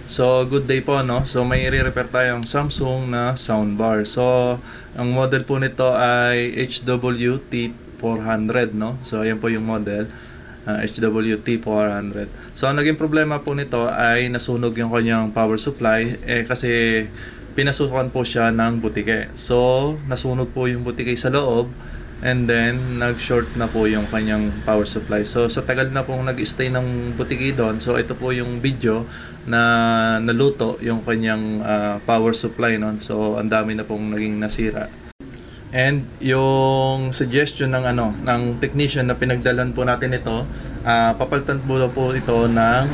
So, good day po, no? So, may i-repair tayong Samsung na soundbar. So, ang model po nito ay HWT400, no? So, ayan po yung model, HWT400. So, ang naging problema po nito ay nasunog yung kanyang power supply, kasi pinasukan po siya ng butike. So, nasunog po yung butike sa loob, and then nag-short na po yung kanyang power supply. So sa tagal na pong nag-stay ng butiki doon, so ito po yung video na naluto yung kanyang power supply noon. So ang dami na pong naging nasira. And yung suggestion ng technician na pinagdalan po natin ito, papalitan po ito ng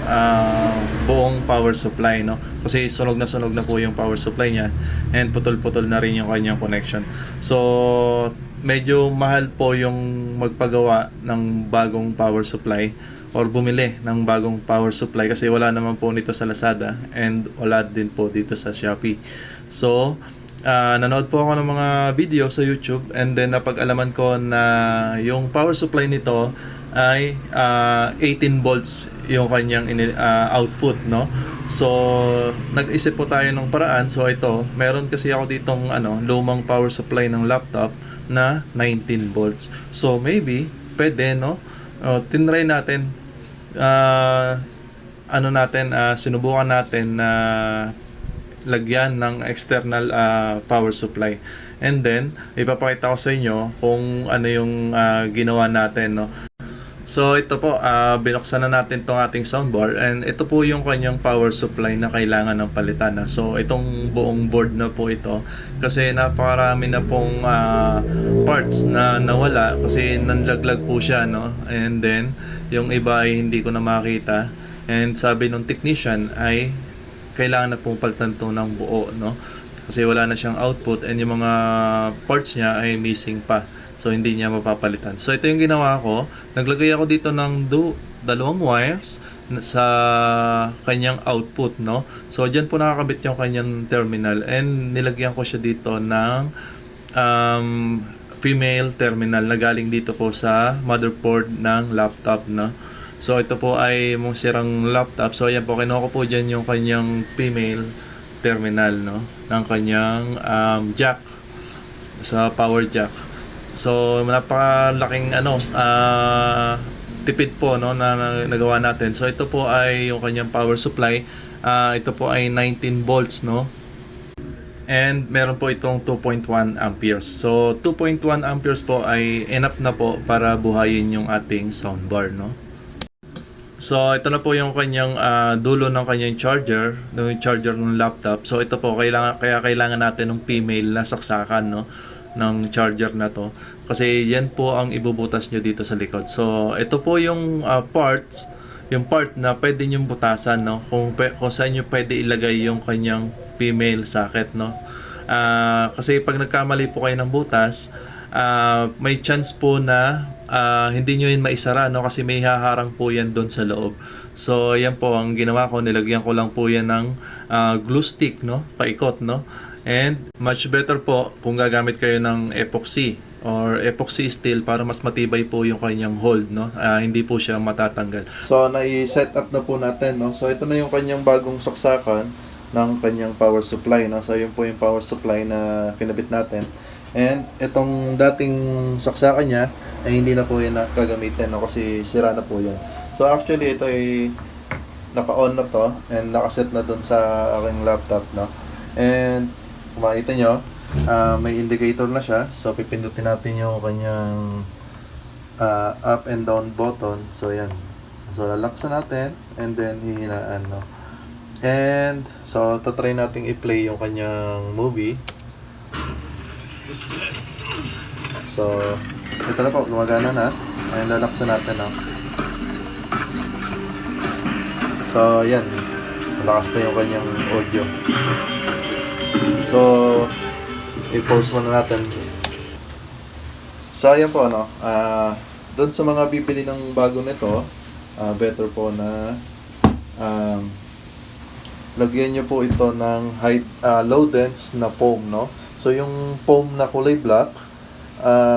buong power supply, no? Kasi sunog na po yung power supply niya, and putol-putol na rin yung kanyang connection. So medyo mahal po yung magpagawa ng bagong power supply or bumili ng bagong power supply, kasi wala naman po nito sa Lazada and wala din po dito sa Shopee. So nanood po ako ng mga video sa YouTube, and then napag-alaman ko na yung power supply nito ay 18 volts yung kanyang output, no? So nag-isip po tayo ng paraan. So ito, meron kasi ako ditong lumang power supply ng laptop na 19 volts. So maybe pwede, no? Tinry natin, sinubukan natin na lagyan ng external power supply, and then ipapakita ko sa inyo kung ano yung ginawa natin, no? So ito po, binuksan na natin tong ating soundbar, and ito po yung kanyang power supply na kailangan ng palitan na. So itong buong board na po ito, kasi napakarami na pong parts na nawala kasi nanlaglag po siya, no? And then yung iba ay hindi ko na makita, and sabi ng technician ay kailangan na pong palitan to ng buo, no? Kasi wala na siyang output, and yung mga parts niya ay missing pa. So hindi niya mapapalitan. So ito yung ginawa ko. Naglagay ako dito ng dalawang wires sa kanyang output, no? So diyan po nakakabit yung kanyang terminal, and nilagyan ko siya dito ng female terminal na galing dito po sa motherboard ng laptop, no? So ito po ay mong sirang laptop. So ayan po, kinuha ko po dyan yung kanyang female terminal, no, ng kanyang jack, sa power jack. So napakalaking tipid po, no, na nagawa natin. So ito po ay yung kanyang power supply. Ito po ay 19 volts, no? And meron po itong 2.1 amperes. So 2.1 amperes po ay enough na po para buhayin yung ating soundbar, no? So ito na po yung kanyang dulo ng kanyang charger, ng charger ng laptop. So ito po, kailangan natin ng female na saksakan, no, ng charger na to, kasi yan po ang ibubutas nyo dito sa likod. So ito po yung yung part na pwede nyo butasan, no, kung saan nyo pwede ilagay yung kanyang female socket, no. Kasi pag nagkamali po kayo ng butas, may chance po na hindi nyo yun maisara, no, kasi may haharang po yan doon sa loob. So yan po ang ginawa ko, nilagyan ko lang po yan ng glue stick, no, paikot, no. And much better po kung gagamit kayo ng epoxy or epoxy steel para mas matibay po yung kanyang hold, no. Hindi po siya matatanggal. So nai-set up na po natin, no. So ito na yung kanyang bagong saksakan ng kanyang power supply, no. So yun po yung power supply na kinabit natin. And itong dating saksakan niya ay hindi na po yan gagamitin, no, kasi sira na po yan. So actually ito ay naka-on na to, and nakaset na dun sa aking laptop, no. And kung makita nyo, may indicator na siya. So pipindutin natin yung kanyang up and down button. So yan, so lalaksan natin, and then hihinaan, no. And so tatry natin i-play yung kanyang movie. So ito na po, gumagana na, and lalaksan natin, no. So yan, malakas na yung kanyang audio. So i-pause muna natin. So ayan po, no, doon sa mga bibili ng bago nito, better po na lagyan nyo po ito ng low dense na foam, no. So yung foam na kulay black,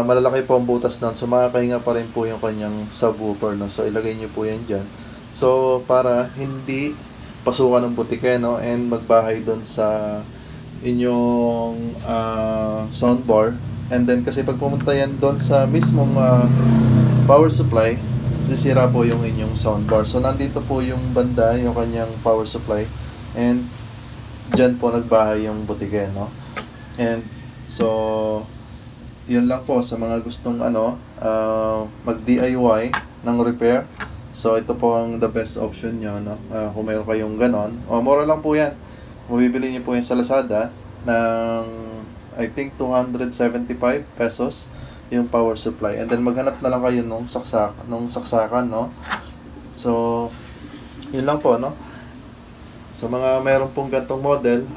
malalaki po ang butas nun, so makakahinga pa rin po yung kanyang subwoofer, no. So ilagay nyo po yan dyan, so para hindi pasukan ng butike, no? And magbahay doon sa inyong soundbar. And then kasi pag pumunta yan doon sa mismong power supply, sisira po yung inyong soundbar. So nandito po yung banda, yung kanyang power supply, and dyan po nagbahay yung butike, no? And so yun lang po sa mga gustong mag DIY ng repair. So ito po ang the best option nyo, no? Kung mayroon kayong ganon, mura lang po yan. Mabibili niyo po yan sa Lazada ng I think 275 pesos yung power supply. And then maghanap na lang kayo nung saksakan, no? So yun lang po, no? Sa mga mayroon pong gantong model,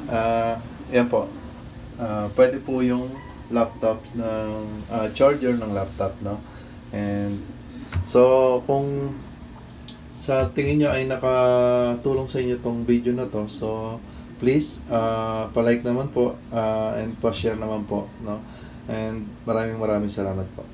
yan po. Pwede po yung laptop ng charger ng laptop, no? And so kung sa tingin nyo ay nakatulong sa inyo tong video na to, so please pa-like naman po and pa-share naman po, no? And maraming salamat po.